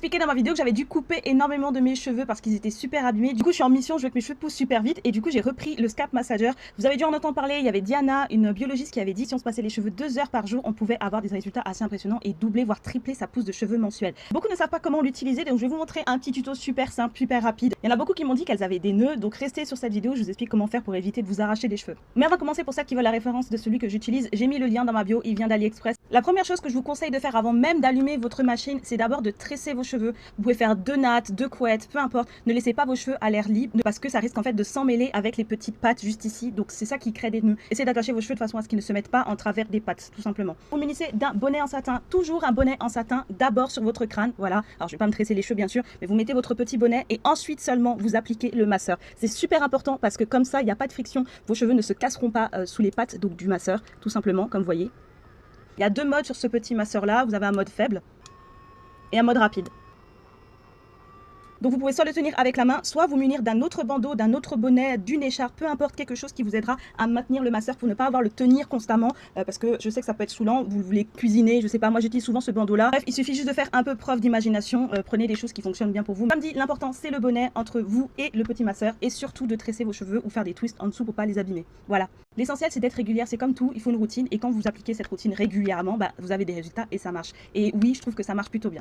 Expliqué dans ma vidéo que j'avais dû couper énormément de mes cheveux parce qu'ils étaient super abîmés. Du coup, je suis en mission, je veux que mes cheveux poussent super vite et du coup, j'ai repris le scalp massager. Vous avez dû en entendre parler, il y avait Diana, une biologiste qui avait dit si on se passait les cheveux 2 heures par jour, on pouvait avoir des résultats assez impressionnants et doubler voire tripler sa pousse de cheveux mensuelle. Beaucoup ne savent pas comment l'utiliser, donc je vais vous montrer un petit tuto super simple, super rapide. Il y en a beaucoup qui m'ont dit qu'elles avaient des nœuds, donc restez sur cette vidéo, je vous explique comment faire pour éviter de vous arracher des cheveux. Mais avant de commencer, pour ceux qui veulent la référence de celui que j'utilise, j'ai mis le lien dans ma bio, il vient d'AliExpress. La première chose que je vous conseille de faire avant même d'allumer votre machine, c'est d'abord de tresser vos cheveux. Vous pouvez faire 2 nattes, 2 couettes, peu importe. Ne laissez pas vos cheveux à l'air libre parce que ça risque en fait de s'emmêler avec les petites pattes juste ici. Donc c'est ça qui crée des nœuds. Essayez d'attacher vos cheveux de façon à ce qu'ils ne se mettent pas en travers des pattes, tout simplement. Vous munissez d'un bonnet en satin, toujours un bonnet en satin d'abord sur votre crâne. Voilà. Alors je vais pas me tresser les cheveux bien sûr, mais vous mettez votre petit bonnet et ensuite seulement vous appliquez le masseur. C'est super important parce que comme ça, il n'y a pas de friction. Vos cheveux ne se casseront pas sous les pattes donc du masseur, tout simplement, comme vous voyez. Il y a 2 modes sur ce petit masseur là, vous avez un mode faible et un mode rapide. Donc vous pouvez soit le tenir avec la main, soit vous munir d'un autre bandeau, d'un autre bonnet, d'une écharpe, peu importe, quelque chose qui vous aidera à maintenir le masseur pour ne pas avoir le tenir constamment parce que je sais que ça peut être saoulant, vous voulez cuisiner, je sais pas, moi j'utilise souvent ce bandeau là. Bref, il suffit juste de faire un peu preuve d'imagination, prenez des choses qui fonctionnent bien pour vous. Comme dit, l'important c'est le bonnet entre vous et le petit masseur et surtout de tresser vos cheveux ou faire des twists en dessous pour pas les abîmer. Voilà. L'essentiel c'est d'être régulière, c'est comme tout, il faut une routine et quand vous appliquez cette routine régulièrement, vous avez des résultats et ça marche. Et oui, je trouve que ça marche plutôt bien.